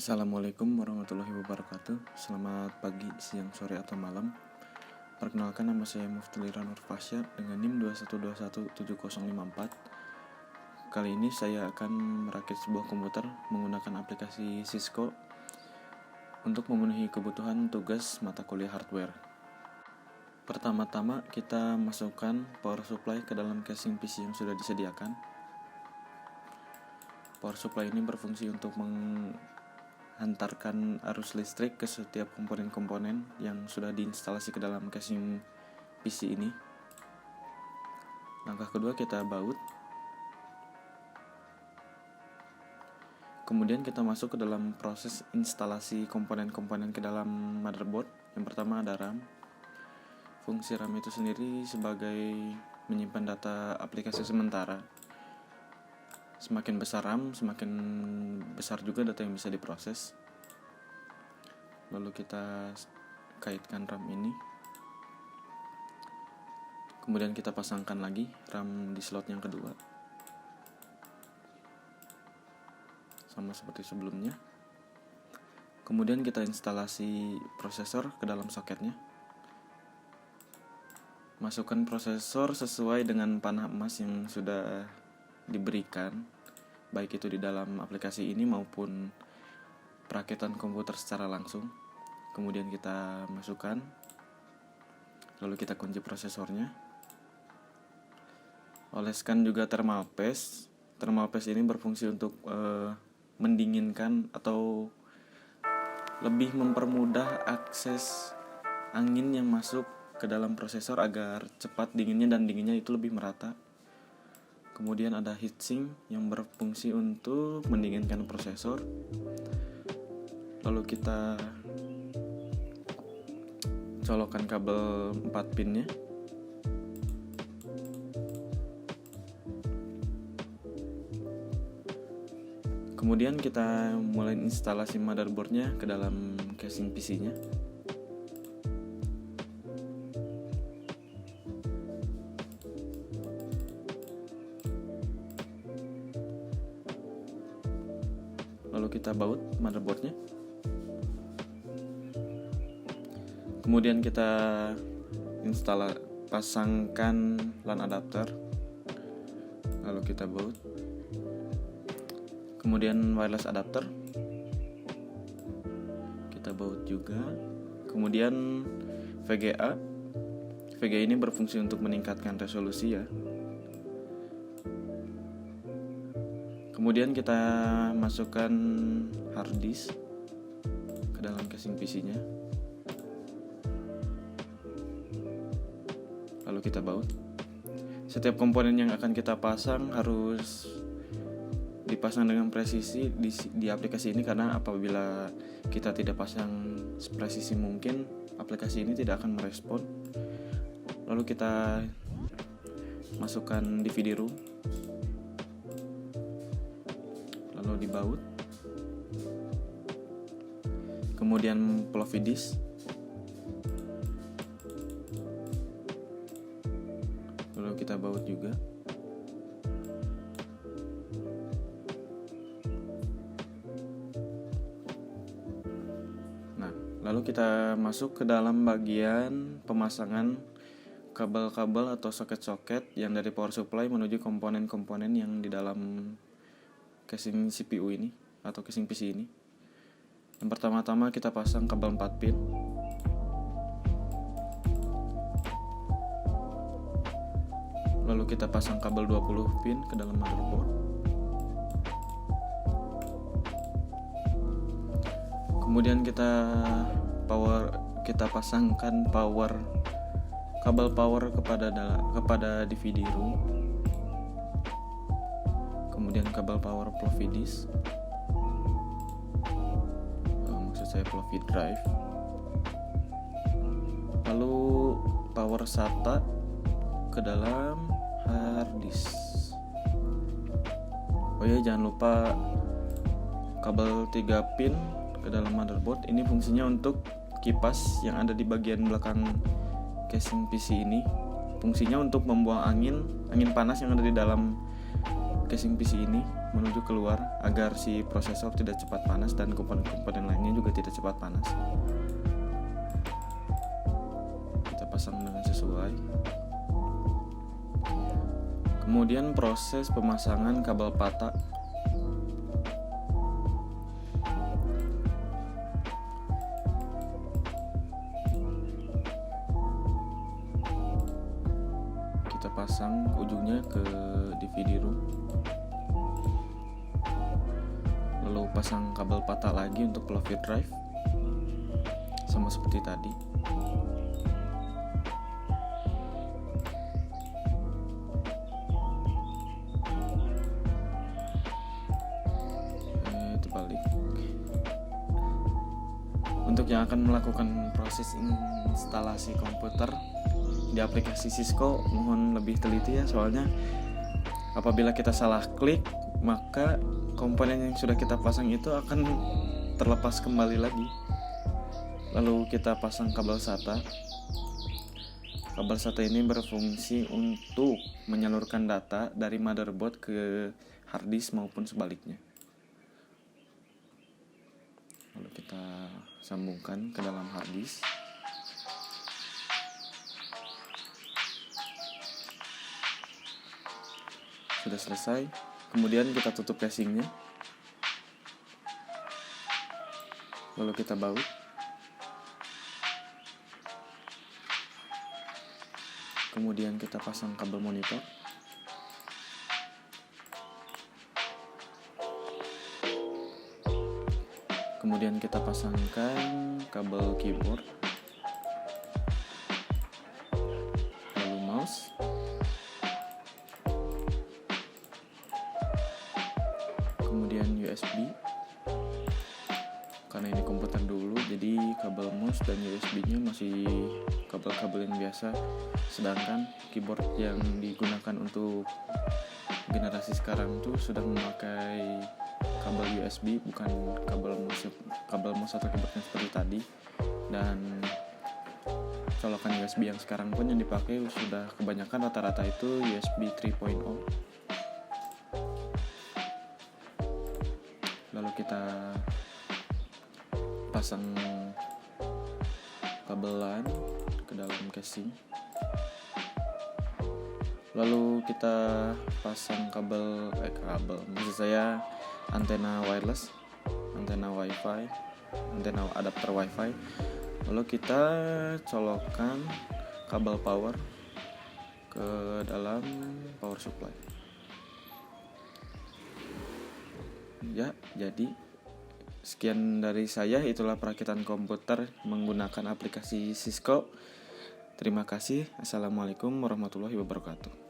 Assalamualaikum warahmatullahi wabarakatuh. Selamat pagi, siang, sore, atau malam. Perkenalkan, nama saya Muftulira Nurfasya dengan NIM 21217054. Kali ini saya akan merakit sebuah komputer menggunakan aplikasi Cisco untuk memenuhi kebutuhan tugas mata kuliah hardware. Pertama-tama kita masukkan power supply ke dalam casing PC yang sudah disediakan. Power supply ini berfungsi untuk menghantarkan arus listrik ke setiap komponen-komponen yang sudah diinstalasi ke dalam casing PC ini. Langkah kedua, kita baut. Kemudian kita masuk ke dalam proses instalasi komponen-komponen ke dalam motherboard. Yang pertama ada RAM. Fungsi RAM itu sendiri sebagai menyimpan data aplikasi sementara. Semakin besar RAM, semakin besar juga data yang bisa diproses. Lalu kita kaitkan RAM ini. Kemudian kita pasangkan lagi RAM di slot yang kedua. Sama seperti sebelumnya. Kemudian kita instalasi prosesor ke dalam soketnya. Masukkan prosesor sesuai dengan panah emas yang sudah diberikan, baik itu di dalam aplikasi ini maupun perakitan komputer secara langsung. Kemudian kita masukkan, lalu kita kunci prosesornya. Oleskan juga thermal paste. Thermal paste ini berfungsi untuk mendinginkan atau lebih mempermudah akses angin yang masuk ke dalam prosesor agar cepat dinginnya dan dinginnya itu lebih merata. Kemudian ada heatsink yang berfungsi untuk mendinginkan prosesor. Lalu kita colokkan kabel 4 pinnya. Kemudian kita mulai instalasi motherboardnya ke dalam casing PC-nya. Lalu kita baut motherboardnya. Kemudian kita pasangkan LAN adapter. Lalu kita baut. Kemudian wireless adapter kita baut juga. Kemudian VGA ini berfungsi untuk meningkatkan resolusi ya. Kemudian kita masukkan hard disk ke dalam casing PC-nya. Lalu kita baut. Setiap komponen yang akan kita pasang harus dipasang dengan presisi di aplikasi ini, karena apabila kita tidak pasang sepresisi mungkin, aplikasi ini tidak akan merespon. Lalu kita masukkan DVD room, lalu dibaut. Kemudian floppy disk, lalu kita baut juga. Lalu kita masuk ke dalam bagian pemasangan kabel-kabel atau soket-soket yang dari power supply menuju komponen-komponen yang di dalam casing CPU ini atau casing PC ini. Yang pertama-tama kita pasang kabel 4 pin. Lalu kita pasang kabel 20 pin ke dalam motherboard. Kemudian kita pasangkan kabel power kepada DVD room. Kemudian kabel power floppy disk. Maksud saya floppy drive. Lalu power SATA ke dalam hard disk. Oh ya, jangan lupa kabel 3 pin ke dalam motherboard. Ini fungsinya untuk kipas yang ada di bagian belakang casing PC ini. Fungsinya untuk membuang angin panas yang ada di dalam casing PC ini. menuju keluar agar si prosesor tidak cepat panas dan komponen-komponen lainnya juga tidak cepat panas. Kita pasang dengan sesuai. Kemudian proses pemasangan kabel pata. Kita pasang ujungnya ke DVD room. Lalu pasang kabel pata lagi untuk floppy drive. Sama seperti tadi. Itu balik. Untuk yang akan melakukan proses instalasi komputer di aplikasi Cisco, mohon lebih teliti ya, soalnya apabila kita salah klik, maka komponen yang sudah kita pasang itu akan terlepas kembali lagi. Lalu kita pasang kabel SATA. Kabel SATA ini berfungsi untuk menyalurkan data dari motherboard ke hard disk maupun sebaliknya. Lalu kita sambungkan ke dalam hard disk. Sudah selesai. Kemudian kita tutup casingnya. Lalu kita baut. Kemudian kita pasang kabel monitor. Kemudian kita pasangkan kabel keyboard. Lalu mouse. Kemudian USB. Karena ini komputer dulu, jadi kabel mouse dan USB-nya masih kabel-kabel yang biasa. Sedangkan keyboard yang digunakan untuk generasi sekarang tuh sudah memakai kabel USB, bukan kabel mouse atau keyboardnya seperti tadi. Dan colokan USB yang sekarang pun yang dipakai sudah kebanyakan rata-rata itu USB 3.0. Lalu kita pasang kabel LAN ke dalam casing. Lalu kita pasang maksud saya antena wireless, antena wifi, antena adapter wifi. Lalu kita colokkan kabel power ke dalam power supply. Ya, jadi sekian dari saya, itulah perakitan komputer menggunakan aplikasi Cisco. Terima kasih. Assalamualaikum warahmatullahi wabarakatuh.